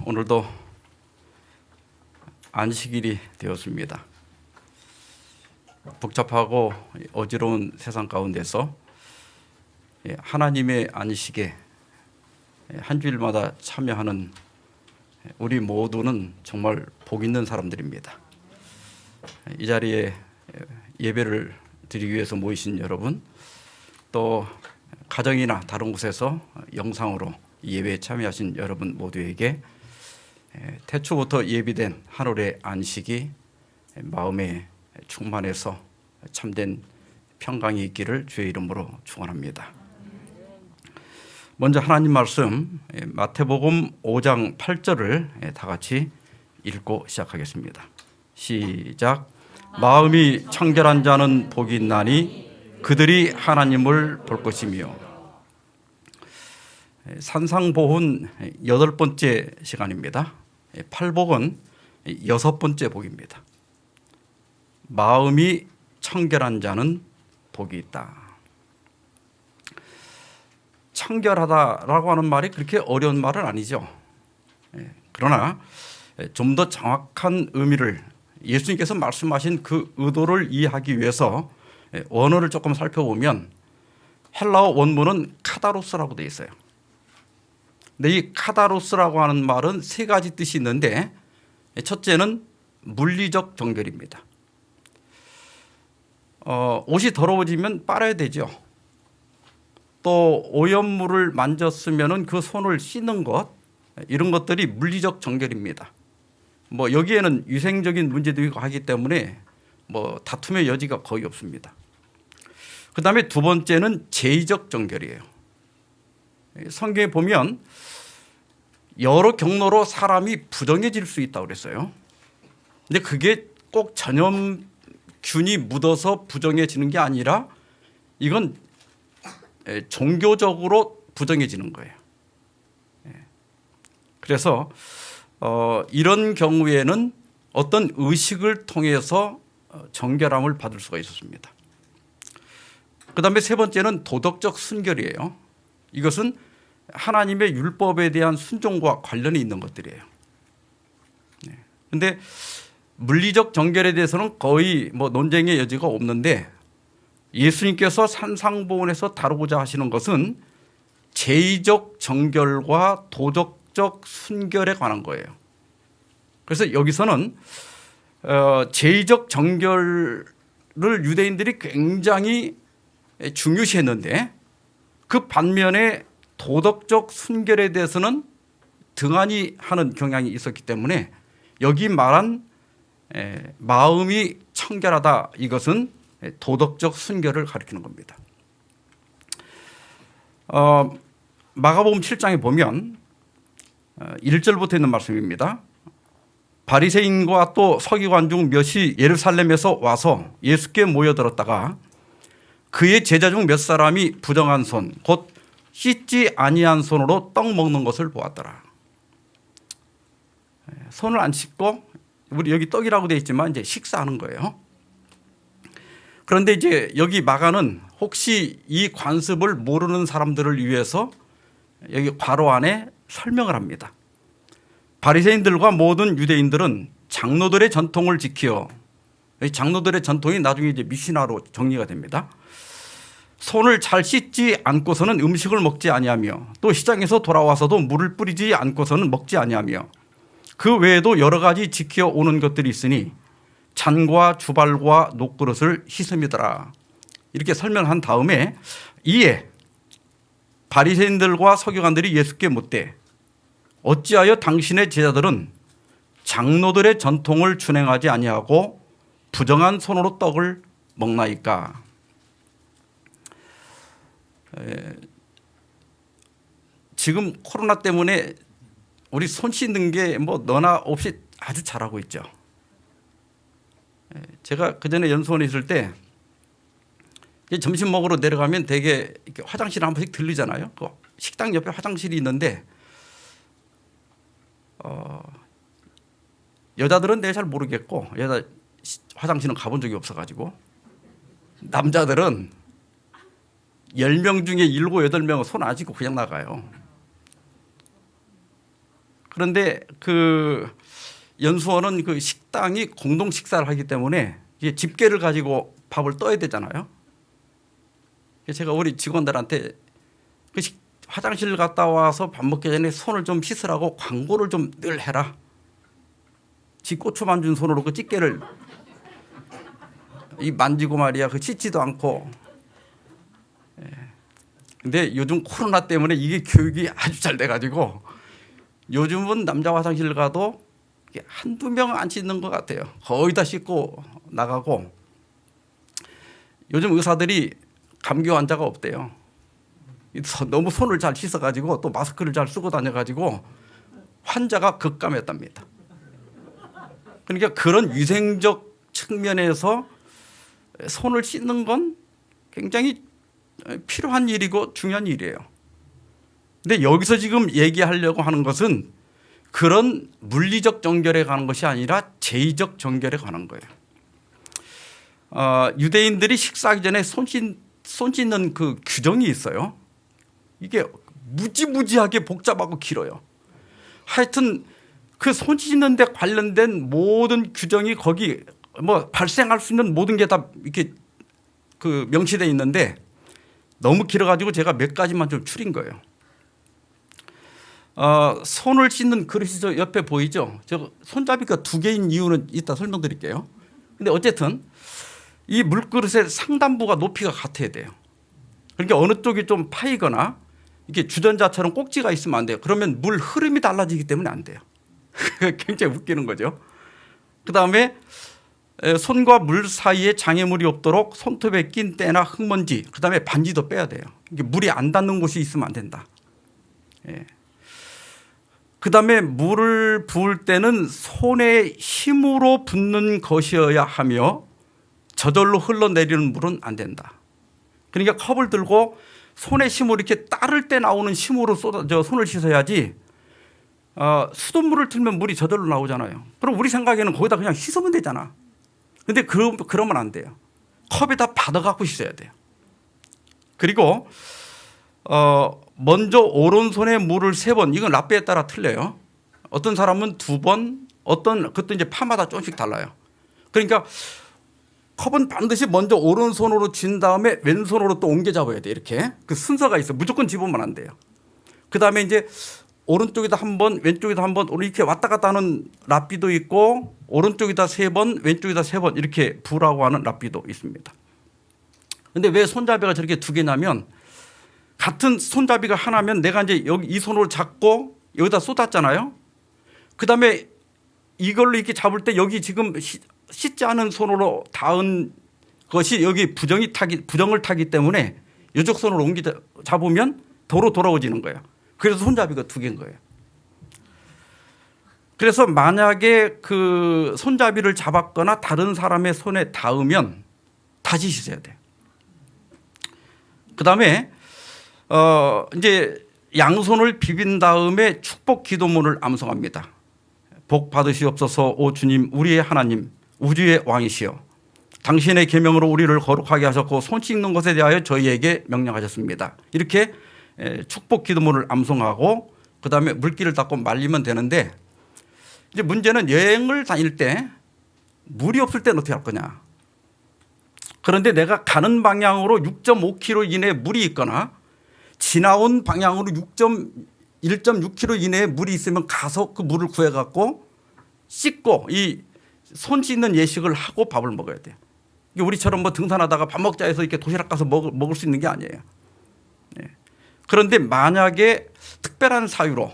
오늘도 안식일이 되었습니다. 복잡하고 어지러운 세상 가운데서 하나님의 안식에 한 주일마다 참여하는 우리 모두는 정말 복 있는 사람들입니다. 이 자리에 예배를 드리기 위해서 모이신 여러분, 또 가정이나 다른 곳에서 영상으로 예배에 참여하신 여러분 모두에게 태초부터 예비된 하늘의 안식이 마음에 충만해서 참된 평강이 있기를 주의 이름으로 축원합니다. 먼저 하나님 말씀 마태복음 5장 8절을 다 같이 읽고 시작하겠습니다. 시작. 마음이 청결한 자는 복이 있나니 그들이 하나님을 볼 것이며. 산상보훈 8번째 시간입니다. 팔복은 6번째 복입니다. 마음이 청결한 자는 복이 있다. 청결하다라고 하는 말이 그렇게 어려운 말은 아니죠. 그러나 좀 더 정확한 의미를, 예수님께서 말씀하신 그 의도를 이해하기 위해서 원어를 조금 살펴보면 헬라어 원문은 카다로스라고 되어 있어요. 근데 이 카다로스라고 하는 말은 세 가지 뜻이 있는데, 첫째는 물리적 정결입니다. 옷이 더러워지면 빨아야 되죠. 또 오염물을 만졌으면 그 손을 씻는 것, 이런 것들이 물리적 정결입니다. 여기에는 위생적인 문제도 있고 하기 때문에 다툼의 여지가 거의 없습니다. 그 다음에 두 번째는 제의적 정결이에요. 성경에 보면 여러 경로로 사람이 부정해질 수 있다고 그랬어요. 근데 그게 꼭 전염균이 묻어서 부정해지는 게 아니라 이건 종교적으로 부정해지는 거예요. 그래서 이런 경우에는 어떤 의식을 통해서 정결함을 받을 수가 있었습니다. 그 다음에 세 번째는 도덕적 순결이에요. 이것은 하나님의 율법에 대한 순종과 관련이 있는 것들이에요. 그런데 물리적 정결에 대해서는 거의 논쟁의 여지가 없는데, 예수님께서 산상보훈에서 다루고자 하시는 것은 제의적 정결과 도덕적 순결에 관한 거예요. 그래서 여기서는 제의적 정결을 유대인들이 굉장히 중요시했는데, 그 반면에 도덕적 순결에 대해서는 등한히 하는 경향이 있었기 때문에 여기 말한 마음이 청결하다, 이것은 도덕적 순결을 가리키는 겁니다. 마가복음 7장에 보면 1절부터 있는 말씀입니다. 바리새인과 또 서기관 중 몇이 예루살렘에서 와서 예수께 모여들었다가 그의 제자 중 몇 사람이 부정한 손, 곧 씻지 아니한 손으로 떡 먹는 것을 보았더라. 손을 안 씻고, 우리 여기 떡이라고 되어 있지만 이제 식사하는 거예요. 그런데 이제 여기 마가는 혹시 이 관습을 모르는 사람들을 위해서 여기 괄호 안에 설명을 합니다. 바리새인들과 모든 유대인들은 장로들의 전통을 지켜, 장로들의 전통이 나중에 이제 미시나로 정리가 됩니다. 손을 잘 씻지 않고서는 음식을 먹지 아니하며, 또 시장에서 돌아와서도 물을 뿌리지 않고서는 먹지 아니하며, 그 외에도 여러 가지 지켜 오는 것들이 있으니 잔과 주발과 녹그릇을 씻음이더라. 이렇게 설명한 다음에 이에 바리새인들과 서기관들이 예수께 묻되, 어찌하여 당신의 제자들은 장로들의 전통을 준행하지 아니하고 부정한 손으로 떡을 먹나이까? 지금 코로나 때문에 우리 손 씻는 게 너나 없이 아주 잘하고 있죠. 제가 그전에 연수원에 있을 때 점심 먹으러 내려가면 되게 화장실에 한 번씩 들리잖아요. 그 식당 옆에 화장실이 있는데 여자들은 내가 잘 모르겠고, 여자 화장실은 가본 적이 없어가지고, 남자들은 10명 중에 7, 8명은 손 안 씻고 그냥 나가요. 그런데 그 연수원은 그 식당이 공동 식사를 하기 때문에 이게 집게를 가지고 밥을 떠야 되잖아요. 제가 우리 직원들한테 그 화장실 갔다 와서 밥 먹기 전에 손을 좀 씻으라고 광고를 좀 늘 해라. 지 고추 만진 손으로 그 집게를 이 만지고 말이야. 그 씻지도 않고. 근데 요즘 코로나 때문에 이게 교육이 아주 잘 돼가지고 요즘은 남자 화장실 가도 한두 명 안 씻는 것 같아요. 거의 다 씻고 나가고. 요즘 의사들이 감기 환자가 없대요. 너무 손을 잘 씻어가지고 또 마스크를 잘 쓰고 다녀가지고 환자가 급감했답니다. 그러니까 그런 위생적 측면에서 손을 씻는 건 굉장히 필요한 일이고 중요한 일이에요. 근데 여기서 지금 얘기하려고 하는 것은 그런 물리적 정결에 관한 것이 아니라 제의적 정결에 관한 거예요. 유대인들이 식사하기 전에 손 씻는 그 규정이 있어요. 이게 무지무지하게 복잡하고 길어요. 하여튼 그 손 씻는 데 관련된 모든 규정이 거기 뭐 발생할 수 있는 모든 게 다 이렇게 그 명시되어 있는데 너무 길어가지고 제가 몇 가지만 좀 추린 거예요. 손을 씻는 그릇이 저 옆에 보이죠? 저 손잡이가 두 개인 이유는 이따 설명드릴게요. 근데 어쨌든 이 물그릇의 상단부가 높이가 같아야 돼요. 그러니까 어느 쪽이 좀 파이거나 이게 주전자처럼 꼭지가 있으면 안 돼요. 그러면 물 흐름이 달라지기 때문에 안 돼요. 굉장히 웃기는 거죠. 그다음에 손과 물 사이에 장애물이 없도록 손톱에 낀 때나 흙먼지, 그다음에 반지도 빼야 돼요. 이게 물이 안 닿는 곳이 있으면 안 된다. 그다음에 물을 부을 때는 손에 힘으로 붓는 것이어야 하며 저절로 흘러내리는 물은 안 된다. 그러니까 컵을 들고 손에 힘으로 이렇게 따를 때 나오는 힘으로 손을 씻어야지. 수돗물을 틀면 물이 저절로 나오잖아요. 그럼 우리 생각에는 거기다 그냥 씻으면 되잖아. 근데 그러면 안 돼요. 컵에다 받아갖고 씻어야 돼요. 그리고 먼저 오른손에 물을 3번, 이건 라페에 따라 틀려요. 어떤 사람은 2번, 그것도 이제 파마다 조금씩 달라요. 그러니까 컵은 반드시 먼저 오른손으로 쥔 다음에 왼손으로 또 옮겨 잡아야 돼. 이렇게 그 순서가 있어. 무조건 집으면 안 돼요. 그 다음에 이제 오른쪽에다 한 번, 왼쪽에다 한 번, 이렇게 왔다 갔다 하는 랍비도 있고, 오른쪽에다 3번, 왼쪽에다 3번 이렇게 부라고 하는 랍비도 있습니다. 그런데 왜 손잡이가 저렇게 2개냐면, 같은 손잡이가 하나면 내가 이제 여기 이 손으로 잡고 여기다 쏟았잖아요. 그 다음에 이걸로 이렇게 잡을 때 여기 지금 씻지 않은 손으로 닿은 것이 여기 부정을 타기 때문에 이쪽 손으로 잡으면 도로 돌아오지는 거예요. 그래서 손잡이가 2개인 거예요. 그래서 만약에 그 손잡이를 잡았거나 다른 사람의 손에 닿으면 다시 씻어야 돼요. 그 다음에 이제 양손을 비빈 다음에 축복 기도문을 암송합니다. 복 받으시옵소서 오 주님 우리의 하나님 우주의 왕이시여 당신의 계명으로 우리를 거룩하게 하셨고 손 씻는 것에 대하여 저희에게 명령하셨습니다. 이렇게 축복 기도문을 암송하고 그다음에 물기를 닦고 말리면 되는데 이제 문제는 여행을 다닐 때 물이 없을 때는 어떻게 할 거냐. 그런데 내가 가는 방향으로 6.5km 이내에 물이 있거나 지나온 방향으로 1.6km 이내에 물이 있으면 가서 그 물을 구해갖고 씻고 이 손 씻는 예식을 하고 밥을 먹어야 돼요. 우리처럼 뭐 등산하다가 밥 먹자 해서 이렇게 도시락 가서 먹을 수 있는 게 아니에요. 그런데 만약에 특별한 사유로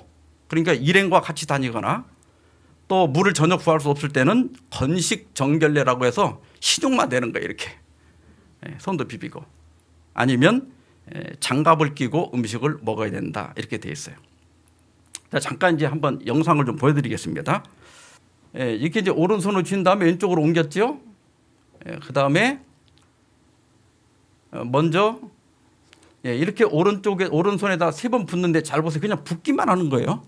그러니까 일행과 같이 다니거나 또 물을 전혀 구할 수 없을 때는 건식 정결례라고 해서 식용만 되는 거예요. 이렇게 손도 비비고 아니면 장갑을 끼고 음식을 먹어야 된다 이렇게 돼 있어요. 자, 잠깐 이제 한번 영상을 좀 보여드리겠습니다. 이렇게 이제 오른손을 쥔 다음에 왼쪽으로 옮겼죠. 그 다음에 먼저 이렇게 오른손에다 3번 붓는데 잘 보세요. 그냥 붓기만 하는 거예요.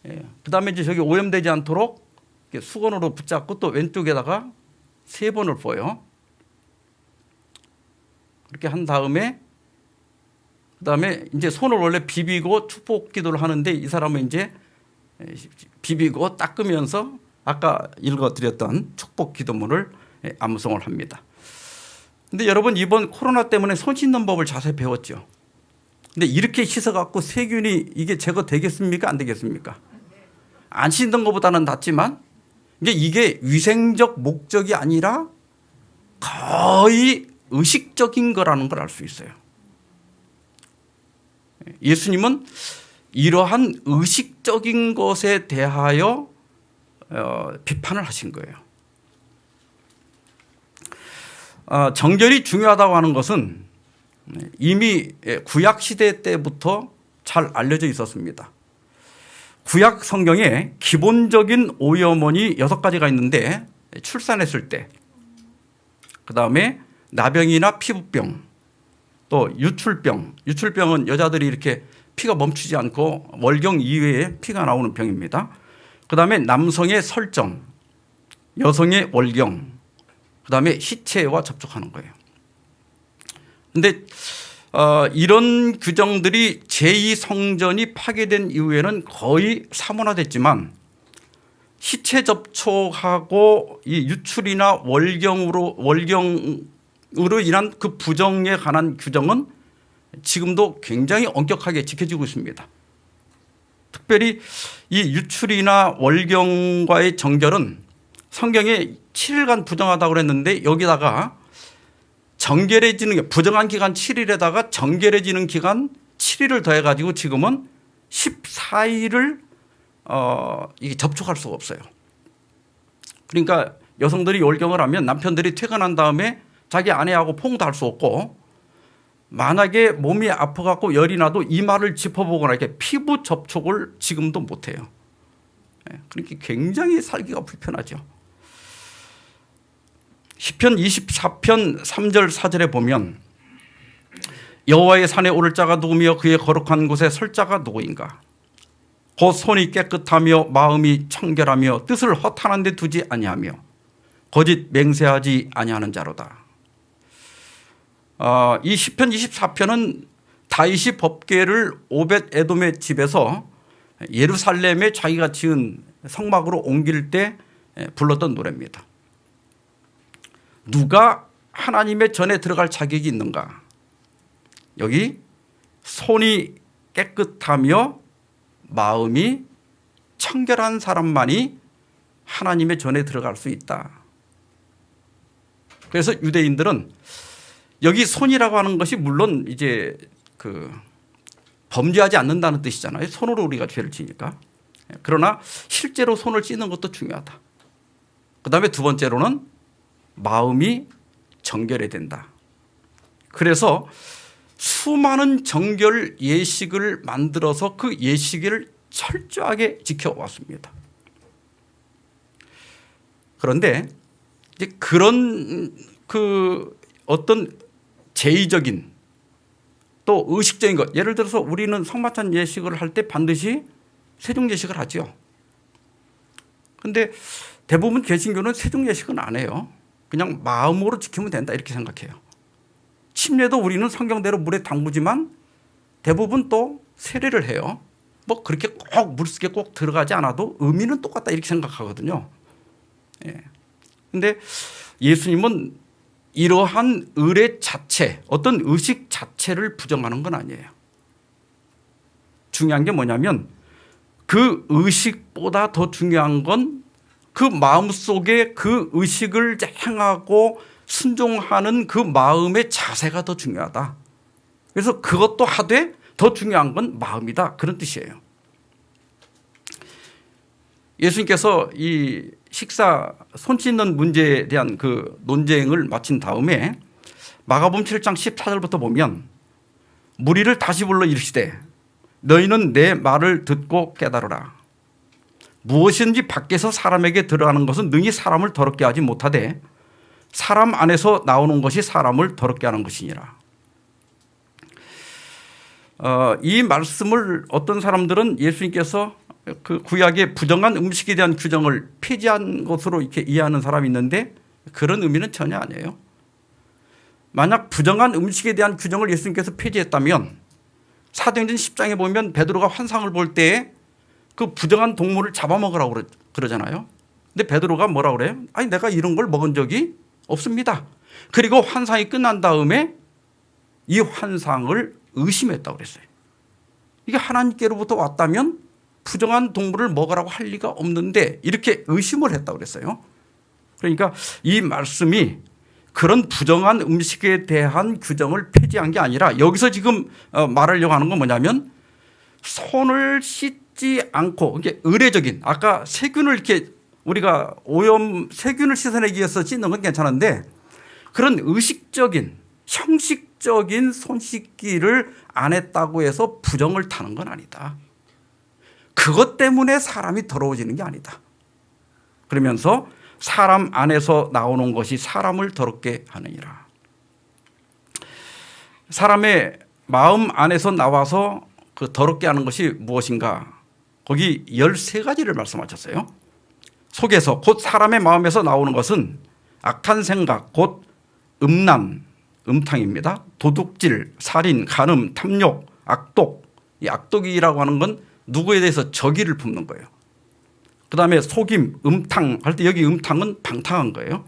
그 다음에 이제 저기 오염되지 않도록 이렇게 수건으로 붙잡고 또 왼쪽에다가 3번을 부어요. 그렇게 한 다음에 그다음에 이제 손을 원래 비비고 축복 기도를 하는데 이 사람은 이제 비비고 닦으면서 아까 읽어드렸던 축복 기도문을 암송을 합니다. 근데 여러분 이번 코로나 때문에 손 씻는 법을 자세히 배웠죠. 근데 이렇게 씻어갖고 세균이 이게 제거되겠습니까? 안 되겠습니까? 안 씻는 것보다는 낫지만 이게 위생적 목적이 아니라 거의 의식적인 거라는 걸 알 수 있어요. 예수님은 이러한 의식적인 것에 대하여 비판을 하신 거예요. 정결이 중요하다고 하는 것은 이미 구약 시대 때부터 잘 알려져 있었습니다. 구약 성경에 기본적인 오염원이 6가지가 있는데 출산했을 때, 그다음에 나병이나 피부병, 또 유출병. 유출병은 여자들이 이렇게 피가 멈추지 않고 월경 이외에 피가 나오는 병입니다. 그다음에 남성의 설정, 여성의 월경, 그다음에 시체와 접촉하는 거예요. 그런데 이런 규정들이 제2성전이 파괴된 이후에는 거의 사문화됐지만 시체 접촉하고 이 유출이나 월경으로 인한 그 부정에 관한 규정은 지금도 굉장히 엄격하게 지켜지고 있습니다. 특별히 이 유출이나 월경과의 정결은 성경에 7일간 부정하다고 그랬는데 여기다가 정결해지는 부정한 기간 7일에다가 정결해지는 기간 7일을 더해가지고 지금은 14일을 이게 접촉할 수가 없어요. 그러니까 여성들이 월경을 하면 남편들이 퇴근한 다음에 자기 아내하고 포옹도 할 수 없고, 만약에 몸이 아파갖고 열이 나도 이마를 짚어보거나 이렇게 피부 접촉을 지금도 못해요. 그러니까 굉장히 살기가 불편하죠. 시편 24편 3절 4절에 보면 여호와의 산에 오를 자가 누구며 그의 거룩한 곳에 설 자가 누구인가. 곧 손이 깨끗하며 마음이 청결하며 뜻을 허탄한 데 두지 아니하며 거짓 맹세하지 아니하는 자로다. 이 시편 24편은 다윗이 법궤를 오벳 에돔의 집에서 예루살렘에 자기가 지은 성막으로 옮길 때 불렀던 노래입니다. 누가 하나님의 전에 들어갈 자격이 있는가? 여기 손이 깨끗하며 마음이 청결한 사람만이 하나님의 전에 들어갈 수 있다. 그래서 유대인들은 여기 손이라고 하는 것이 물론 이제 범죄하지 않는다는 뜻이잖아요. 손으로 우리가 죄를 지니까. 그러나 실제로 손을 씻는 것도 중요하다. 그다음에 두 번째로는 마음이 정결해야 된다. 그래서 수많은 정결 예식을 만들어서 그 예식을 철저하게 지켜왔습니다. 그런데 이제 그런 어떤 제의적인 또 의식적인 것, 예를 들어서 우리는 성마찬 예식을 할 때 반드시 세종 예식을 하죠. 그런데 대부분 개신교는 세종 예식은 안 해요. 그냥 마음으로 지키면 된다 이렇게 생각해요. 침례도 우리는 성경대로 물에 담그지만 대부분 또 세례를 해요. 뭐 그렇게 꼭 물속에 꼭 들어가지 않아도 의미는 똑같다 이렇게 생각하거든요. 그런데 예수님은 이러한 의례 자체, 어떤 의식 자체를 부정하는 건 아니에요. 중요한 게 뭐냐면 그 의식보다 더 중요한 건 그 마음속에 그 의식을 행하고 순종하는 그 마음의 자세가 더 중요하다. 그래서 그것도 하되 더 중요한 건 마음이다. 그런 뜻이에요. 예수님께서 이 식사 손 씻는 문제에 대한 그 논쟁을 마친 다음에 마가복음 7장 14절부터 보면 무리를 다시 불러 이르시되 너희는 내 말을 듣고 깨달으라. 무엇인지 밖에서 사람에게 들어가는 것은 능히 사람을 더럽게 하지 못하되 사람 안에서 나오는 것이 사람을 더럽게 하는 것이니라. 이 말씀을 어떤 사람들은 예수님께서 그 구약의 부정한 음식에 대한 규정을 폐지한 것으로 이렇게 이해하는 사람이 있는데 그런 의미는 전혀 아니에요. 만약 부정한 음식에 대한 규정을 예수님께서 폐지했다면 사도행전 10장에 보면 베드로가 환상을 볼 때에 그 부정한 동물을 잡아먹으라고 그러잖아요. 근데 베드로가 뭐라고 그래요? 아니 내가 이런 걸 먹은 적이 없습니다. 그리고 환상이 끝난 다음에 이 환상을 의심했다고 그랬어요. 이게 하나님께로부터 왔다면 부정한 동물을 먹으라고 할 리가 없는데 이렇게 의심을 했다고 그랬어요. 그러니까 이 말씀이 그런 부정한 음식에 대한 규정을 폐지한 게 아니라 여기서 지금 말하려고 하는 건 뭐냐면 손을 씻지 않고 이게 의례적인 아까 세균을 이렇게 우리가 오염 세균을 씻어내기 위해서 씻는 건 괜찮은데 그런 의식적인 형식적인 손 씻기를 안 했다고 해서 부정을 타는 건 아니다. 그것 때문에 사람이 더러워지는 게 아니다. 그러면서 사람 안에서 나오는 것이 사람을 더럽게 하느니라. 사람의 마음 안에서 나와서 그 더럽게 하는 것이 무엇인가? 거기 13가지를 말씀하셨어요. 속에서 곧 사람의 마음에서 나오는 것은 악한 생각 곧 음란, 음탕입니다. 도둑질, 살인, 간음, 탐욕, 악독. 이 악독이라고 하는 건 누구에 대해서 적의를 품는 거예요. 그다음에 속임, 음탕 할 때 여기 음탕은 방탕한 거예요.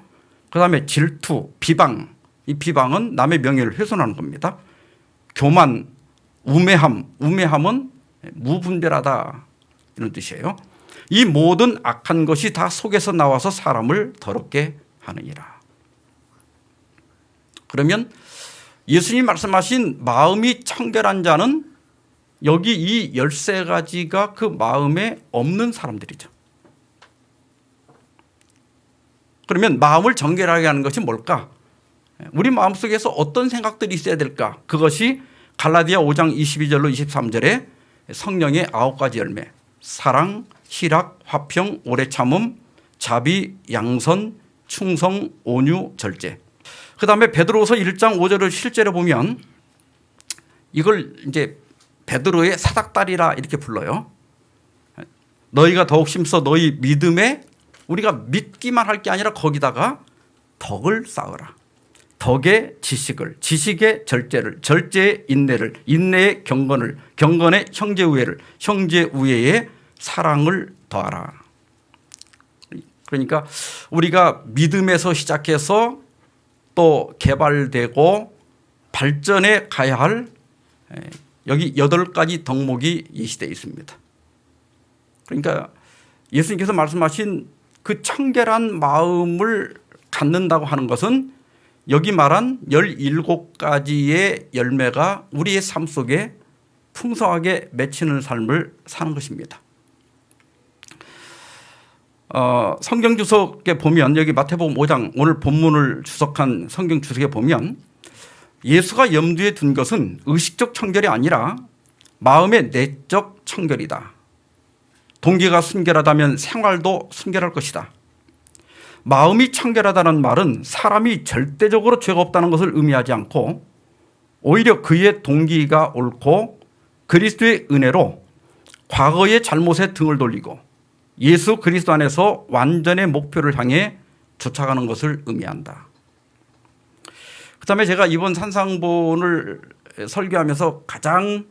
그다음에 질투, 비방. 이 비방은 남의 명예를 훼손하는 겁니다. 교만, 우매함. 우매함은 무분별하다 이런 뜻이에요. 이 모든 악한 것이 다 속에서 나와서 사람을 더럽게 하느니라. 그러면 예수님 말씀하신 마음이 청결한 자는 여기 이 13가지가 그 마음에 없는 사람들이죠. 그러면 마음을 정결하게 하는 것이 뭘까? 우리 마음속에서 어떤 생각들이 있어야 될까? 그것이 갈라디아 5장 22절로 23절에 성령의 9가지 열매 사랑, 희락, 화평, 오래 참음, 자비, 양선, 충성, 온유, 절제. 그다음에 베드로서 1장 5절을 실제로 보면 이걸 이제 베드로의 사닥다리라 이렇게 불러요. 너희가 더욱 힘써 너희 믿음에 우리가 믿기만 할 게 아니라 거기다가 덕을 쌓으라. 덕의 지식을, 지식의 절제를, 절제의 인내를, 인내의 경건을, 경건의 형제우애를, 형제우애의 사랑을 더하라. 그러니까 우리가 믿음에서 시작해서 또 개발되고 발전해 가야 할 여기 8가지 덕목이 예시되어 있습니다. 그러니까 예수님께서 말씀하신 그 청결한 마음을 갖는다고 하는 것은 여기 말한 17가지의 열매가 우리의 삶 속에 풍성하게 맺히는 삶을 사는 것입니다. 성경 주석에 보면 여기 마태복음 5장 오늘 본문을 주석한 성경 주석에 보면 예수가 염두에 둔 것은 의식적 청결이 아니라 마음의 내적 청결이다. 동기가 순결하다면 생활도 순결할 것이다. 마음이 청결하다는 말은 사람이 절대적으로 죄가 없다는 것을 의미하지 않고 오히려 그의 동기가 옳고 그리스도의 은혜로 과거의 잘못에 등을 돌리고 예수 그리스도 안에서 완전의 목표를 향해 쫓아가는 것을 의미한다. 그다음에 제가 이번 산상본을 설교하면서 가장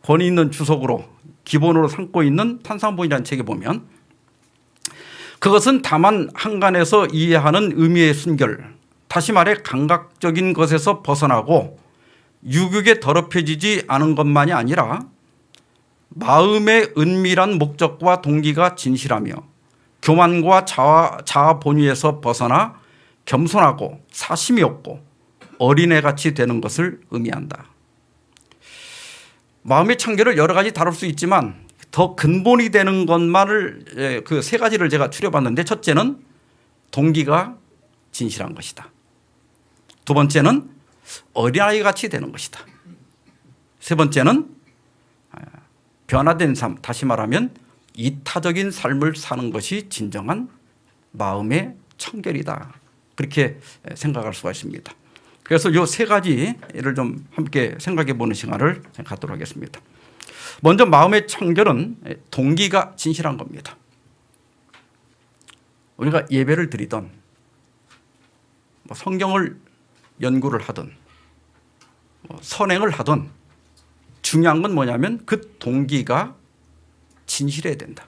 권위 있는 주석으로 기본으로 삼고 있는 산상본이라는 책에 보면 그것은 다만 한간에서 이해하는 의미의 순결, 다시 말해 감각적인 것에서 벗어나고 유격에 더럽혀지지 않은 것만이 아니라 마음의 은밀한 목적과 동기가 진실하며 교만과 자아 본위에서 벗어나 겸손하고 사심이 없고 어린애같이 되는 것을 의미한다. 마음의 청결을 여러 가지 다룰 수 있지만 더 근본이 되는 것만을 그 3가지를 제가 추려봤는데 첫째는 동기가 진실한 것이다. 두 번째는 어린아이같이 되는 것이다. 세 번째는 변화된 삶, 다시 말하면 이타적인 삶을 사는 것이 진정한 마음의 청결이다. 그렇게 생각할 수가 있습니다. 그래서 이 3가지를 좀 함께 생각해 보는 시간을 갖도록 하겠습니다. 먼저 마음의 청결은 동기가 진실한 겁니다. 우리가 예배를 드리던 성경을 연구를 하든 선행을 하든 중요한 건 뭐냐면 그 동기가 진실해야 된다.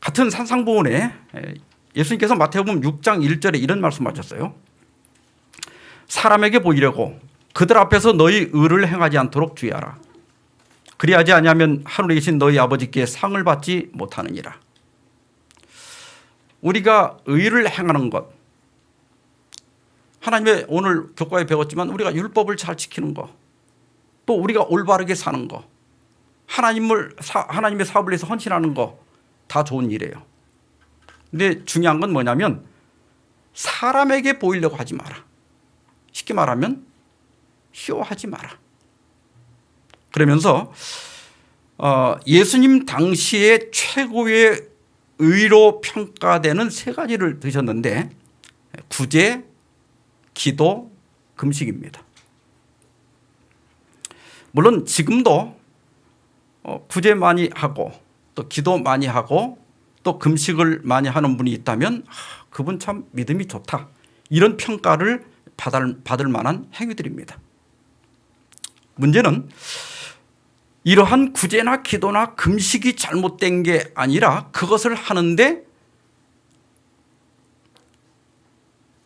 같은 산상보훈에 예수님께서 마태복음 6장 1절에 이런 말씀하셨어요. 사람에게 보이려고 그들 앞에서 너희 의를 행하지 않도록 주의하라. 그리하지 아니하면 하늘에 계신 너희 아버지께 상을 받지 못하느니라. 우리가 의를 행하는 것, 하나님의 오늘 교과에 배웠지만 우리가 율법을 잘 지키는 것, 또 우리가 올바르게 사는 것, 하나님의 사업을 위해서 헌신하는 것, 다 좋은 일이에요. 근데 중요한 건 뭐냐면 사람에게 보이려고 하지 마라. 쉽게 말하면 희화하지 마라. 그러면서 예수님 당시에 최고의 의로 평가되는 세 가지를 드셨는데 구제, 기도, 금식입니다. 물론 지금도 구제 많이 하고 또 기도 많이 하고 또 금식을 많이 하는 분이 있다면 그분 참 믿음이 좋다, 이런 평가를 받을 만한 행위들입니다. 문제는 이러한 구제나 기도나 금식이 잘못된 게 아니라 그것을 하는데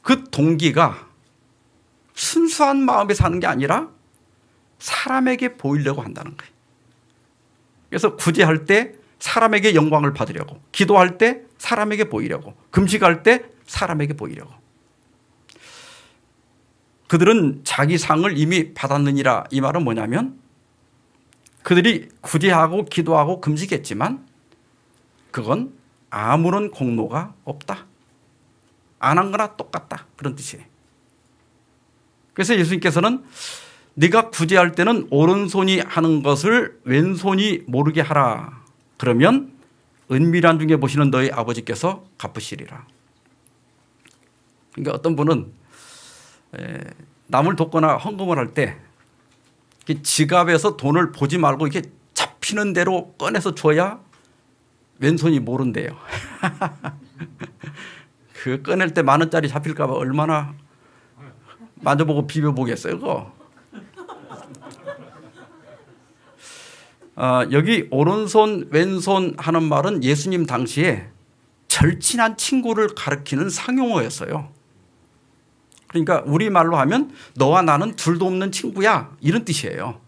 그 동기가 순수한 마음에 사는 게 아니라 사람에게 보이려고 한다는 거예요. 그래서 구제할 때 사람에게 영광을 받으려고, 기도할 때 사람에게 보이려고, 금식할 때 사람에게 보이려고. 그들은 자기 상을 이미 받았느니라. 이 말은 뭐냐면 그들이 구제하고 기도하고 금식했지만 그건 아무런 공로가 없다, 안 한 거나 똑같다, 그런 뜻이에요. 그래서 예수님께서는 네가 구제할 때는 오른손이 하는 것을 왼손이 모르게 하라. 그러면 은밀한 중에 보시는 너희 아버지께서 갚으시리라. 그러니까 어떤 분은 남을 돕거나 헌금을 할 때 지갑에서 돈을 보지 말고 이렇게 잡히는 대로 꺼내서 줘야 왼손이 모른대요. 그 꺼낼 때 10,000원짜리 잡힐까 봐 얼마나 만져보고 비벼보겠어요, 그거. 여기 오른손 왼손 하는 말은 예수님 당시에 절친한 친구를 가리키는 상용어였어요. 그러니까 우리말로 하면 너와 나는 둘도 없는 친구야, 이런 뜻이에요.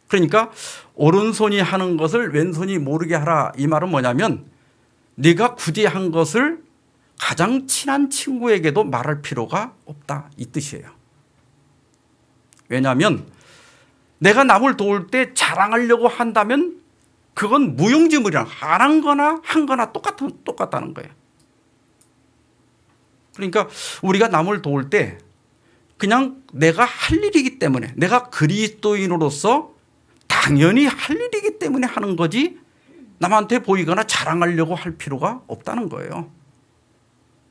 그러니까 오른손이 하는 것을 왼손이 모르게 하라. 이 말은 뭐냐면 네가 굳이 한 것을 가장 친한 친구에게도 말할 필요가 없다, 이 뜻이에요. 왜냐하면 내가 남을 도울 때 자랑하려고 한다면 그건 무용지물이랑 안 한 거나 한 거나 똑같다는 거예요. 그러니까 우리가 남을 도울 때 그냥 내가 할 일이기 때문에, 내가 그리스도인으로서 당연히 할 일이기 때문에 하는 거지 남한테 보이거나 자랑하려고 할 필요가 없다는 거예요.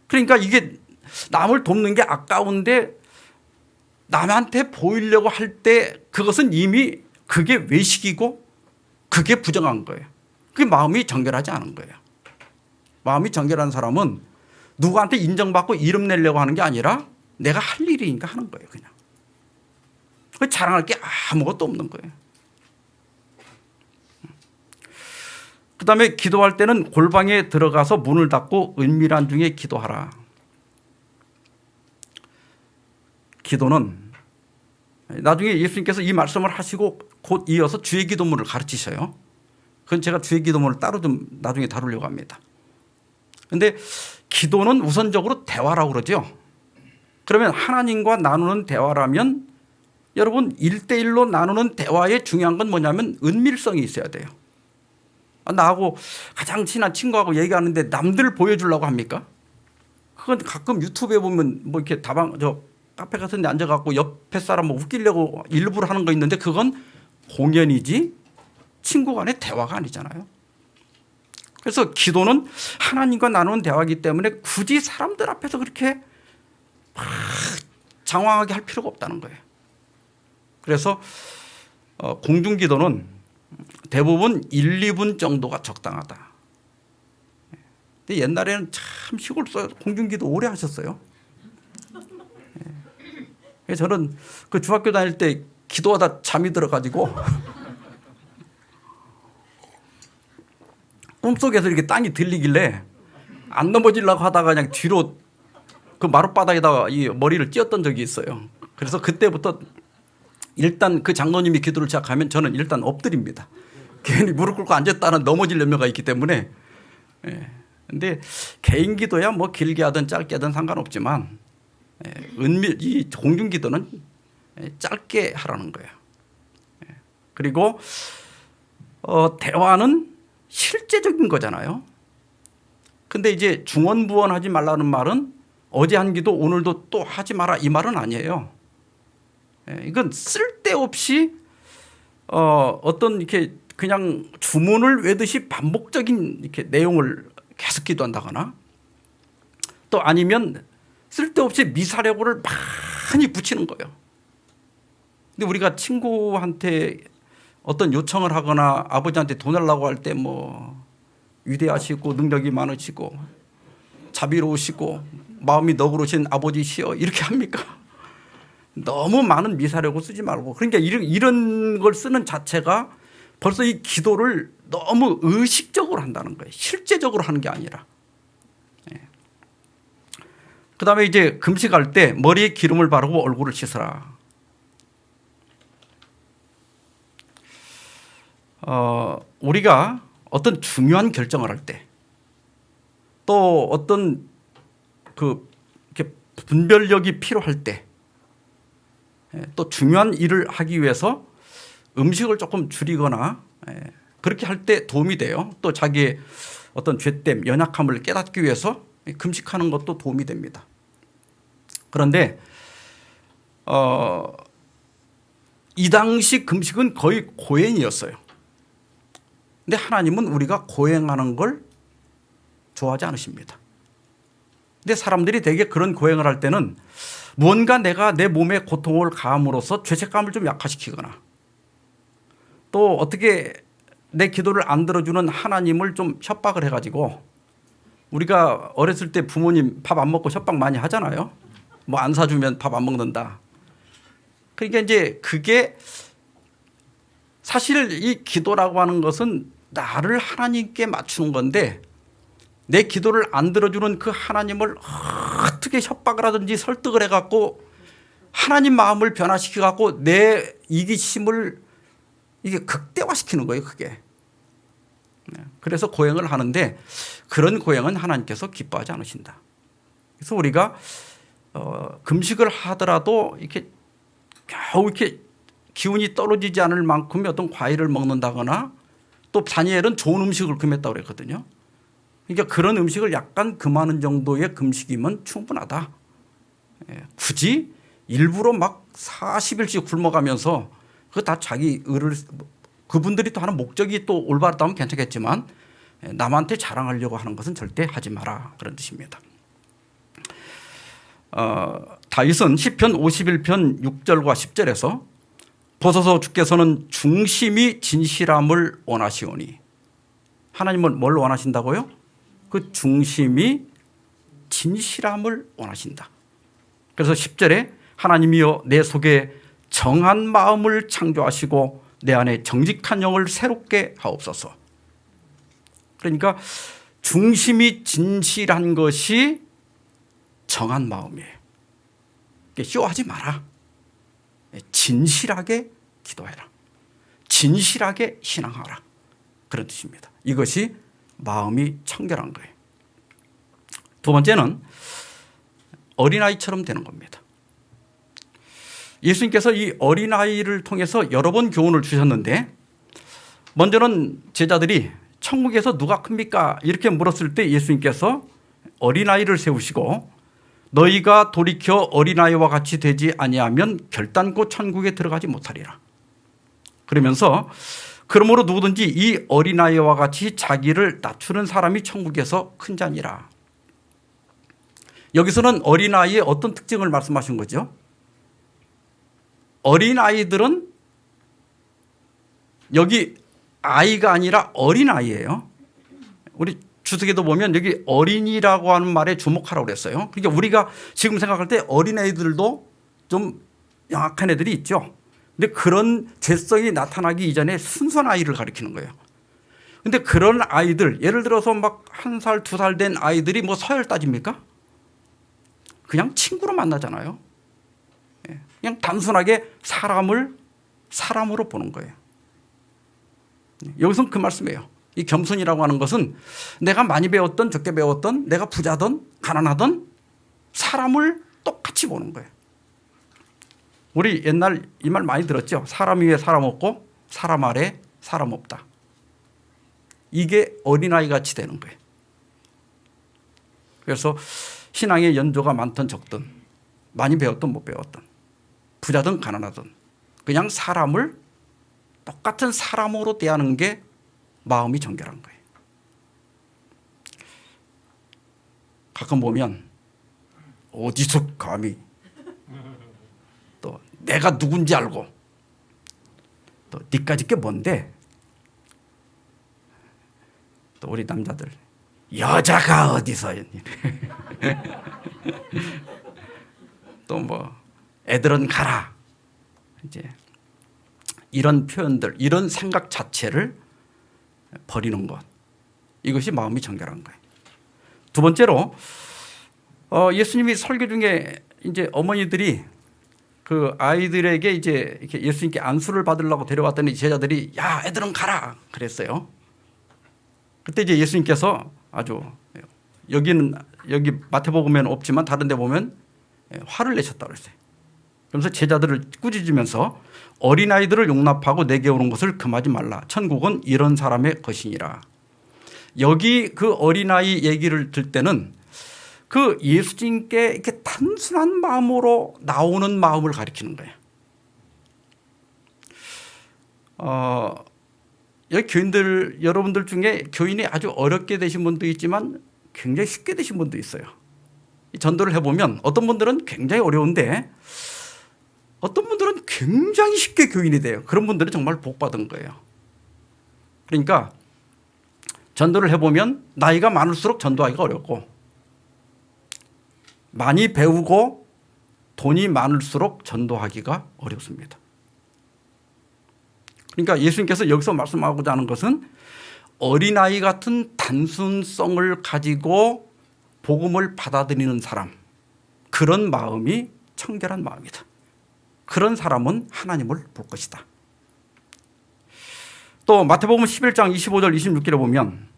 그러니까 이게 남을 돕는 게 아까운데 남한테 보이려고 할 때 그것은 이미 그게 외식이고 그게 부정한 거예요. 그게 마음이 정결하지 않은 거예요. 마음이 정결한 사람은 누구한테 인정받고 이름 내려고 하는 게 아니라 내가 할 일이니까 하는 거예요, 그냥. 자랑할 게 아무것도 없는 거예요. 그다음에 기도할 때는 골방에 들어가서 문을 닫고 은밀한 중에 기도하라. 기도는 나중에 예수님께서 이 말씀을 하시고 곧 이어서 주의 기도문을 가르치셔요. 그건 제가 주의 기도문을 따로 좀 나중에 다루려고 합니다. 그런데 기도는 우선적으로 대화라고 그러죠. 그러면 하나님과 나누는 대화라면 여러분 1대1로 나누는 대화의 중요한 건 뭐냐면 은밀성이 있어야 돼요. 나하고 가장 친한 친구하고 얘기하는데 남들 보여주려고 합니까? 그건 가끔 유튜브에 보면 뭐 이렇게 카페 같은 데 앉아갖고 옆에 사람 뭐 웃기려고 일부러 하는 거 있는데 그건 공연이지 친구 간의 대화가 아니잖아요. 그래서 기도는 하나님과 나누는 대화이기 때문에 굳이 사람들 앞에서 그렇게 막 장황하게 할 필요가 없다는 거예요. 그래서 공중기도는 대부분 1, 2분 정도가 적당하다. 근데 옛날에는 참 시골 공중기도 오래 하셨어요. 저는 그 중학교 다닐 때 기도하다 잠이 들어가지고 꿈속에서 이렇게 땅이 들리길래 안 넘어지려고 하다가 그냥 뒤로 그 마룻바닥에다가 이 머리를 찧었던 적이 있어요. 그래서 그때부터 일단 그 장로님이 기도를 시작하면 저는 일단 엎드립니다. 괜히 무릎 꿇고 앉았다는 넘어질 염려가 있기 때문에. 근데 개인 기도야 뭐 길게 하든 짧게 하든 상관없지만 이 공중 기도는 짧게 하라는 거예요. 그리고 대화는 실제적인 거잖아요. 근데 이제 중언부언하지 말라는 말은 어제 한 기도 오늘도 또 하지 마라 이 말은 아니에요. 이건 쓸데없이 어떤 이렇게 그냥 주문을 외듯이 반복적인 이렇게 내용을 계속 기도한다거나 또 아니면 쓸데없이 미사려고를 많이 붙이는 거예요. 근데 우리가 친구한테 어떤 요청을 하거나 아버지한테 돈 달라고 할 때 뭐 위대하시고 능력이 많으시고 자비로우시고 마음이 너그러우신 아버지시여 이렇게 합니까? 너무 많은 미사려고 쓰지 말고 그러니까 이런 걸 쓰는 자체가 벌써 이 기도를 너무 의식적으로 한다는 거예요. 실제적으로 하는 게 아니라. 그다음에 이제 금식할 때 머리에 기름을 바르고 얼굴을 씻어라. 우리가 어떤 중요한 결정을 할 때 또 어떤 이렇게 분별력이 필요할 때 또 중요한 일을 하기 위해서 음식을 조금 줄이거나 그렇게 할 때 도움이 돼요. 또 자기의 어떤 죄됨, 연약함을 깨닫기 위해서 금식하는 것도 도움이 됩니다. 그런데 이 당시 금식은 거의 고행이었어요. 근데 하나님은 우리가 고행하는 걸 좋아하지 않으십니다. 근데 사람들이 되게 그런 고행을 할 때는 무언가 내가 내 몸에 고통을 가함으로써 죄책감을 좀 약화시키거나 또 어떻게 내 기도를 안 들어주는 하나님을 좀 협박을 해가지고 우리가 어렸을 때 부모님 밥 안 먹고 협박 많이 하잖아요. 뭐 안 사주면 밥 안 먹는다. 그러니까 이제 그게 사실 이 기도라고 하는 것은 나를 하나님께 맞추는 건데 내 기도를 안 들어주는 그 하나님을 어떻게 협박을 하든지 설득을 해갖고 하나님 마음을 변화시켜갖고 내 이기심을 이게 극대화시키는 거예요, 그게. 그래서 고행을 하는데 그런 고행은 하나님께서 기뻐하지 않으신다. 그래서 우리가 금식을 하더라도 이렇게 겨우 이렇게 기운이 떨어지지 않을 만큼의 어떤 과일을 먹는다거나 또 다니엘은 좋은 음식을 금했다고 그랬거든요. 그러니까 그런 음식을 약간 금하는 정도의 금식이면 충분하다. 굳이 일부러 막 40일씩 굶어가면서 그거 다 자기 의를 그분들이 또 하는 목적이 또 올바르다면 괜찮겠지만 남한테 자랑하려고 하는 것은 절대 하지 마라 그런 뜻입니다. 다윗은 시편 51편 6절과 10절에서 보소서 주께서는 중심이 진실함을 원하시오니 하나님은 뭘 원하신다고요? 그 중심이 진실함을 원하신다. 그래서 10절에 하나님이여 내 속에 정한 마음을 창조하시고 내 안에 정직한 영을 새롭게 하옵소서. 그러니까 중심이 진실한 것이 정한 마음이에요. 쇼하지 마라. 진실하게 기도해라. 진실하게 신앙하라. 그런 뜻입니다. 이것이 마음이 청결한 거예요. 두 번째는 어린아이처럼 되는 겁니다. 예수님께서 이 어린아이를 통해서 여러 번 교훈을 주셨는데 먼저는 제자들이 천국에서 누가 큽니까? 이렇게 물었을 때 예수님께서 어린아이를 세우시고 너희가 돌이켜 어린아이와 같이 되지 아니하면 결단코 천국에 들어가지 못하리라. 그러면서 그러므로 누구든지 이 어린아이와 같이 자기를 낮추는 사람이 천국에서 큰 자니라. 여기서는 어린아이의 어떤 특징을 말씀하신 거죠? 어린아이들은 여기 아이가 아니라 어린아이예요. 우리 주석에도 보면 여기 어린이라고 하는 말에 주목하라고 그랬어요. 그러니까 우리가 지금 생각할 때 어린애들도 좀 영악한 애들이 있죠. 근데 그런 죄성이 나타나기 이전에 순수한 아이를 가리키는 거예요. 근데 그런 아이들, 예를 들어서 막 1살, 2살 된 아이들이 뭐 서열 따집니까? 그냥 친구로 만나잖아요. 그냥 단순하게 사람을 사람으로 보는 거예요. 여기서는 그 말씀이에요. 이 겸손이라고 하는 것은 내가 많이 배웠던 적게 배웠던 내가 부자든 가난하든 사람을 똑같이 보는 거예요. 우리 옛날 이 말 많이 들었죠. 사람 위에 사람 없고 사람 아래 사람 없다. 이게 어린아이 같이 되는 거예요. 그래서 신앙의 연조가 많든 적든 많이 배웠든 못 배웠든 부자든 가난하든 그냥 사람을 똑같은 사람으로 대하는 게 마음이 정결한 거예요. 가끔 보면 어디서 감히 또 내가 누군지 알고 또 니까짓 게 뭔데 또 우리 남자들 여자가 어디서 또 뭐 애들은 가라 이제 이런 표현들 이런 생각 자체를 버리는 것 이것이 마음이 정결한 거예요. 두 번째로 예수님이 설교 중에 이제 어머니들이 그 아이들에게 이제 이렇게 예수님께 안수를 받으려고 데려왔더니 제자들이 야 애들은 가라 그랬어요. 그때 이제 예수님께서 아주 여기 마태복음에는 없지만 다른 데 보면 화를 내셨다고 그랬어요. 그러면서 제자들을 꾸짖으면서 어린아이들을 용납하고 내게 오는 것을 금하지 말라. 천국은 이런 사람의 것이니라. 여기 그 어린아이 얘기를 들 때는 그 예수님께 이렇게 단순한 마음으로 나오는 마음을 가리키는 거예요. 여기 교인들 여러분들 중에 교인이 아주 어렵게 되신 분도 있지만 굉장히 쉽게 되신 분도 있어요. 이 전도를 해보면 어떤 분들은 굉장히 어려운데 어떤 분들은 굉장히 쉽게 교인이 돼요. 그런 분들은 정말 복 받은 거예요. 그러니까 전도를 해보면 나이가 많을수록 전도하기가 어렵고 많이 배우고 돈이 많을수록 전도하기가 어렵습니다. 그러니까 예수님께서 여기서 말씀하고자 하는 것은 어린아이 같은 단순성을 가지고 복음을 받아들이는 사람 그런 마음이 청결한 마음이다. 그런 사람은 하나님을 볼 것이다. 또 마태복음 11장 25절 26절에 보면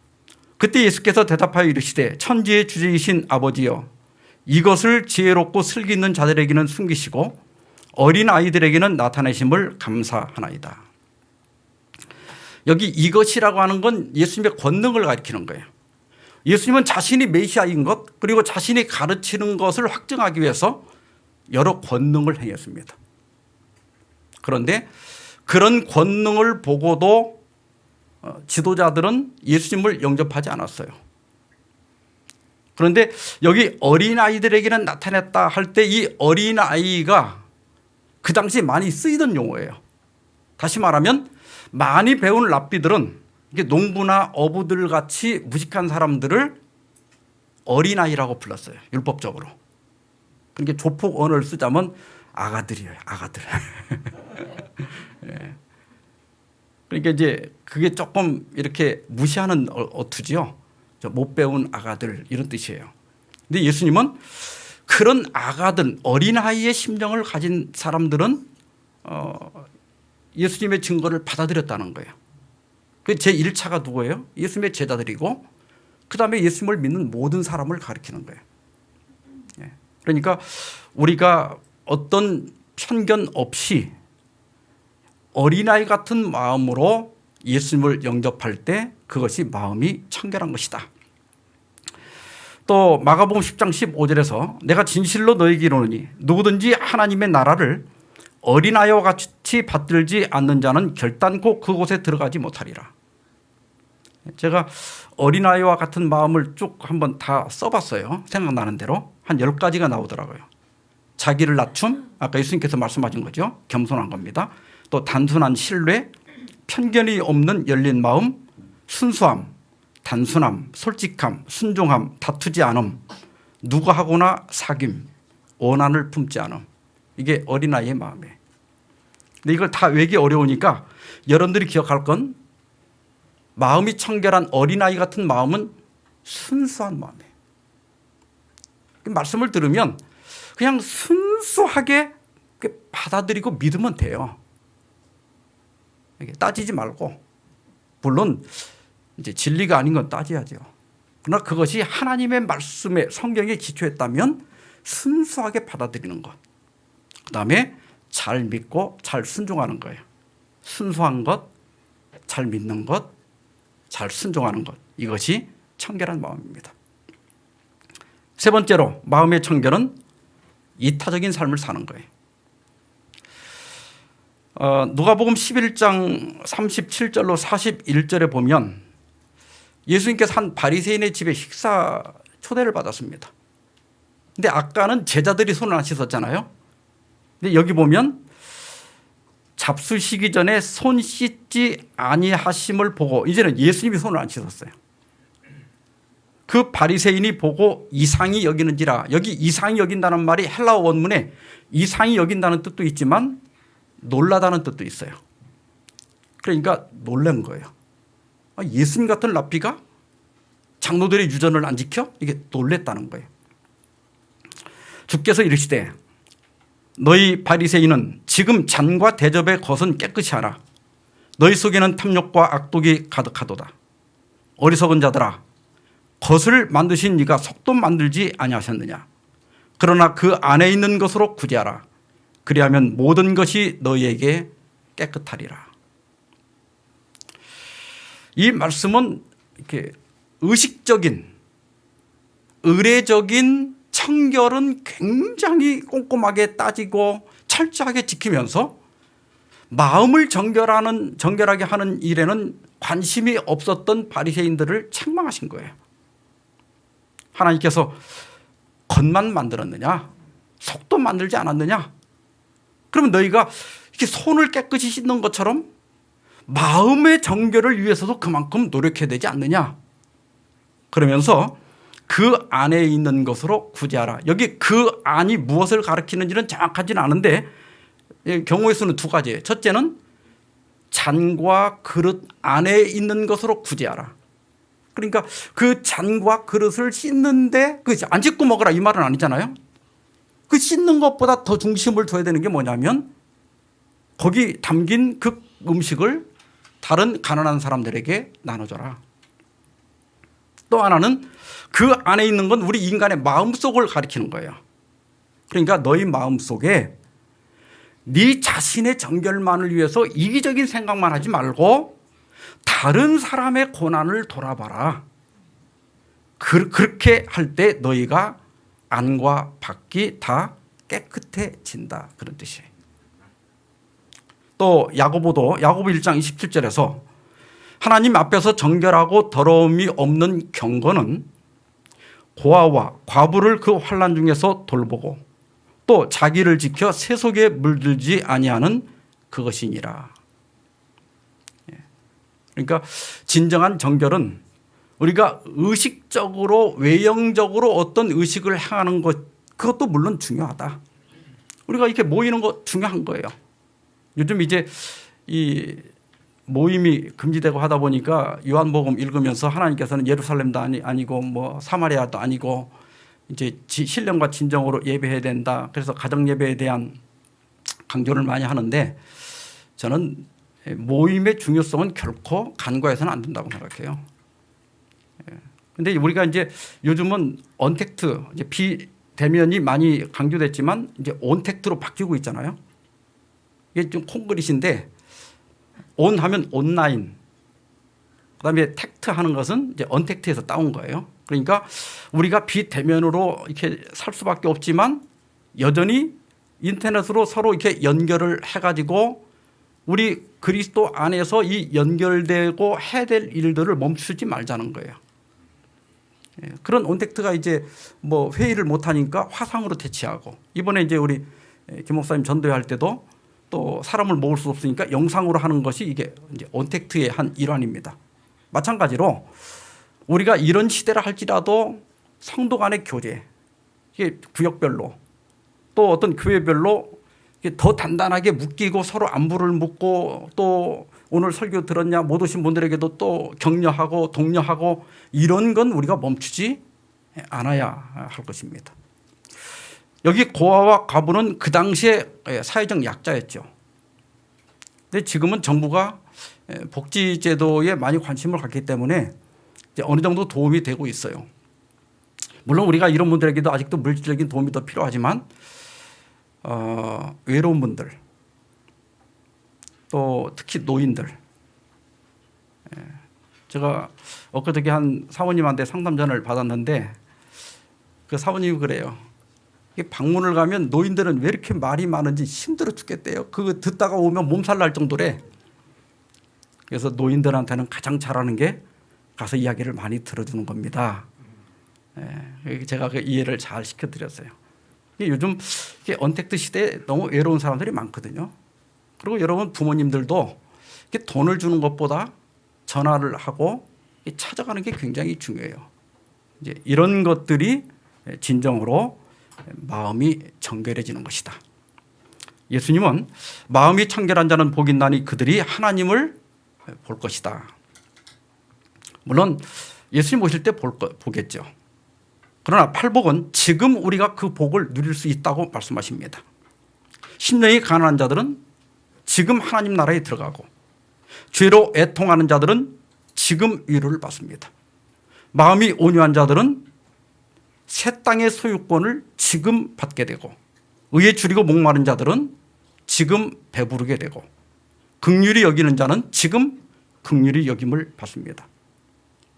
그때 예수께서 대답하여 이르시되 천지의 주제이신 아버지여 이것을 지혜롭고 슬기 있는 자들에게는 숨기시고 어린 아이들에게는 나타내심을 감사하나이다. 여기 이것이라고 하는 건 예수님의 권능을 가리키는 거예요. 예수님은 자신이 메시아인 것 그리고 자신이 가르치는 것을 확증하기 위해서 여러 권능을 행했습니다. 그런데 그런 권능을 보고도 지도자들은 예수님을 영접하지 않았어요. 그런데 여기 어린아이들에게는 나타냈다 할 때 이 어린아이가 그 당시 많이 쓰이던 용어예요. 다시 말하면 많이 배운 랍비들은 농부나 어부들 같이 무식한 사람들을 어린아이라고 불렀어요. 율법적으로. 그러니까 조폭 언어를 쓰자면 아가들이에요. 아가들. 예. 그러니까 이제 그게 조금 이렇게 무시하는 어투지요. 못 배운 아가들 이런 뜻이에요. 근데 예수님은 그런 아가들 어린아이의 심정을 가진 사람들은 예수님의 증거를 받아들였다는 거예요. 그 제 1차가 누구예요? 예수님의 제자들이고 그다음에 예수님을 믿는 모든 사람을 가리키는 거예요. 예. 그러니까 우리가 어떤 편견 없이 어린아이 같은 마음으로 예수님을 영접할 때 그것이 마음이 청결한 것이다. 또 마가복음 10장 15절에서 내가 진실로 너희에게 이르노니 누구든지 하나님의 나라를 어린아이와 같이 받들지 않는 자는 결단코 그곳에 들어가지 못하리라. 제가 어린아이와 같은 마음을 쭉 한번 다 써봤어요. 생각나는 대로 한 10가지가 나오더라고요. 자기를 낮춤, 아까 예수님께서 말씀하신 거죠. 겸손한 겁니다. 또 단순한 신뢰, 편견이 없는 열린 마음, 순수함, 단순함, 솔직함, 순종함, 다투지 않음, 누구하고나 사귐, 원한을 품지 않음. 이게 어린아이의 마음이에요. 근데 이걸 다 외기 어려우니까 여러분들이 기억할 건 마음이 청결한 어린아이 같은 마음은 순수한 마음이에요. 말씀을 들으면 그냥 순수하게 받아들이고 믿으면 돼요. 따지지 말고. 물론 이제 진리가 아닌 건 따져야죠. 그러나 그것이 하나님의 말씀에 성경에 기초했다면 순수하게 받아들이는 것. 그다음에 잘 믿고 잘 순종하는 거예요. 순수한 것, 잘 믿는 것, 잘 순종하는 것. 이것이 청결한 마음입니다. 세 번째로 마음의 청결은 이타적인 삶을 사는 거예요. 누가복음 11장 37절로 41절에 보면 예수님께서 한 바리새인의 집에 식사 초대를 받았습니다. 근데 아까는 제자들이 손을 안 씻었잖아요. 근데 여기 보면 잡수시기 전에 손 씻지 아니하심을 보고 이제는 예수님이 손을 안 씻었어요. 그 바리새인이 보고 이상히 여기는지라. 여기 이상히 여긴다는 말이 헬라어 원문에 이상히 여긴다는 뜻도 있지만 놀라다는 뜻도 있어요. 그러니까 놀란 거예요. 예수님 같은 랍비가 장로들의 유전을 안 지켜? 이게 놀랬다는 거예요. 주께서 이르시되 너희 바리새인은 지금 잔과 대접의 것은 깨끗이 하라. 너희 속에는 탐욕과 악독이 가득하도다. 어리석은 자들아, 것을 만드신 네가 속도 만들지 아니하셨느냐. 그러나 그 안에 있는 것으로 구제하라. 그리하면 모든 것이 너희에게 깨끗하리라. 이 말씀은 이렇게 의식적인, 의례적인 청결은 굉장히 꼼꼼하게 따지고 철저하게 지키면서 마음을 정결하게 하는 일에는 관심이 없었던 바리새인들을 책망하신 거예요. 하나님께서 겉만 만들었느냐? 속도 만들지 않았느냐? 그러면 너희가 이렇게 손을 깨끗이 씻는 것처럼 마음의 정결을 위해서도 그만큼 노력해야 되지 않느냐? 그러면서 그 안에 있는 것으로 구제하라. 여기 그 안이 무엇을 가리키는지는 정확하지는 않은데 경우의 수는 두 가지예요. 첫째는 잔과 그릇 안에 있는 것으로 구제하라. 그러니까 그 잔과 그릇을 씻는데 안 씻고 먹으라 이 말은 아니잖아요. 그 씻는 것보다 더 중심을 둬야 되는 게 뭐냐면 거기 담긴 그 음식을 다른 가난한 사람들에게 나눠줘라. 또 하나는 그 안에 있는 건 우리 인간의 마음속을 가리키는 거예요. 그러니까 너희 마음속에 네 자신의 정결만을 위해서 이기적인 생각만 하지 말고 다른 사람의 고난을 돌아봐라. 그렇게 할 때 너희가 안과 밖이 다 깨끗해진다. 그런 뜻이에요. 또 야고보도 야고보 1장 27절에서 하나님 앞에서 정결하고 더러움이 없는 경건은 고아와 과부를 그 환난 중에서 돌보고 또 자기를 지켜 세속에 물들지 아니하는 그것이니라. 그러니까 진정한 정결은 우리가 의식적으로 외형적으로 어떤 의식을 행하는 것 그것도 물론 중요하다. 우리가 이렇게 모이는 거 중요한 거예요. 요즘 이제 이 모임이 금지되고 하다 보니까 요한복음 읽으면서 하나님께서는 예루살렘도 아니고 뭐 사마리아도 아니고 이제 신령과 진정으로 예배해야 된다. 그래서 가정 예배에 대한 강조를 많이 하는데 저는 모임의 중요성은 결코 간과해서는 안 된다고 생각해요. 그런데 우리가 이제 요즘은 언택트, 이제 비대면이 많이 강조됐지만 이제 온택트로 바뀌고 있잖아요. 이게 좀 콩그릿인데 온 하면 온라인, 그다음에 텍트 하는 것은 이제 언택트에서 따온 거예요. 그러니까 우리가 비대면으로 이렇게 살 수밖에 없지만 여전히 인터넷으로 서로 이렇게 연결을 해가지고 우리 그리스도 안에서 이 연결되고 해야 될 일들을 멈추지 말자는 거예요. 그런 온택트가 이제 뭐 회의를 못 하니까 화상으로 대체하고 이번에 이제 우리 김 목사님 전도할 때도 또 사람을 모을 수 없으니까 영상으로 하는 것이 이게 이제 온택트의 한 일환입니다. 마찬가지로 우리가 이런 시대라 할지라도 성도 간의 교제, 이게 구역별로 또 어떤 교회별로 더 단단하게 묶이고 서로 안부를 묻고 또 오늘 설교 들었냐 못 오신 분들에게도 또 격려하고 독려하고 이런 건 우리가 멈추지 않아야 할 것입니다. 여기 고아와 과부는 그 당시에 사회적 약자였죠. 근데 지금은 정부가 복지제도에 많이 관심을 갖기 때문에 이제 어느 정도 도움이 되고 있어요. 물론 우리가 이런 분들에게도 아직도 물질적인 도움이 더 필요하지만 외로운 분들 또 특히 노인들, 제가 엊그저께 한 사모님한테 상담 전화를 받았는데 그 사모님이 그래요. 방문을 가면 노인들은 왜 이렇게 말이 많은지 힘들어 죽겠대요. 그거 듣다가 오면 몸살 날 정도래. 그래서 노인들한테는 가장 잘하는 게 가서 이야기를 많이 들어주는 겁니다. 제가 그 이해를 잘 시켜드렸어요. 요즘 언택트 시대에 너무 외로운 사람들이 많거든요. 그리고 여러분 부모님들도 돈을 주는 것보다 전화를 하고 찾아가는 게 굉장히 중요해요. 이제 이런 것들이 진정으로 마음이 청결해지는 것이다. 예수님은 마음이 청결한 자는 복이 있나니 그들이 하나님을 볼 것이다. 물론 예수님 오실 때 보겠죠. 그러나 팔복은 지금 우리가 그 복을 누릴 수 있다고 말씀하십니다. 심령이 가난한 자들은 지금 하나님 나라에 들어가고 죄로 애통하는 자들은 지금 위로를 받습니다. 마음이 온유한 자들은 새 땅의 소유권을 지금 받게 되고 의에 줄이고 목마른 자들은 지금 배부르게 되고 긍휼히 여기는 자는 지금 긍휼히 여김을 받습니다.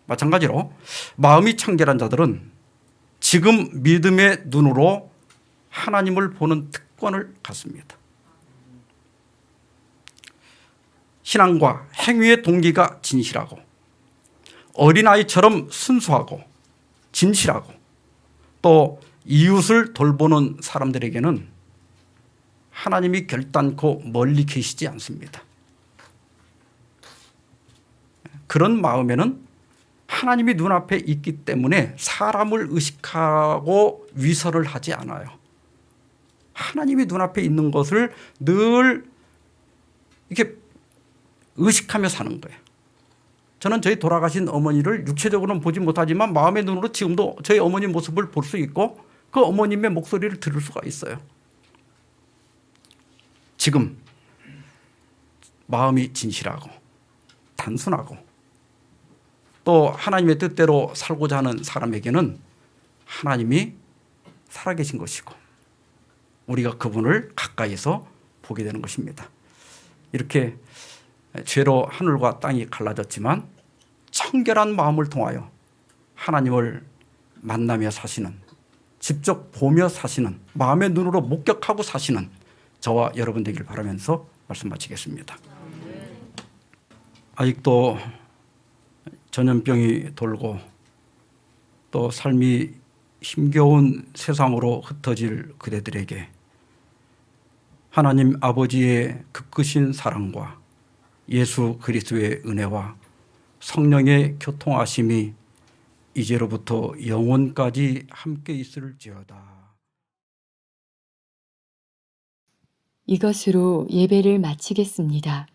마찬가지로 마음이 청결한 자들은 지금 믿음의 눈으로 하나님을 보는 특권을 갖습니다. 신앙과 행위의 동기가 진실하고 어린아이처럼 순수하고 진실하고 또 이웃을 돌보는 사람들에게는 하나님이 결단코 멀리 계시지 않습니다. 그런 마음에는 하나님이 눈앞에 있기 때문에 사람을 의식하고 위설을 하지 않아요. 하나님이 눈앞에 있는 것을 늘 이렇게 의식하며 사는 거예요. 저는 저희 돌아가신 어머니를 육체적으로는 보지 못하지만 마음의 눈으로 지금도 저희 어머니 모습을 볼 수 있고 그 어머님의 목소리를 들을 수가 있어요. 지금 마음이 진실하고 단순하고 또 하나님의 뜻대로 살고자 하는 사람에게는 하나님이 살아계신 것이고 우리가 그분을 가까이서 보게 되는 것입니다. 이렇게 죄로 하늘과 땅이 갈라졌지만 청결한 마음을 통하여 하나님을 만나며 사시는, 직접 보며 사시는, 마음의 눈으로 목격하고 사시는 저와 여러분 되길 바라면서 말씀 마치겠습니다. 아직도 전염병이 돌고 또 삶이 힘겨운 세상으로 흩어질 그대들에게 하나님 아버지의 극크신 사랑과 예수 그리스도의 은혜와 성령의 교통하심이 이제로부터 영원까지 함께 있을지어다. 이것으로 예배를 마치겠습니다.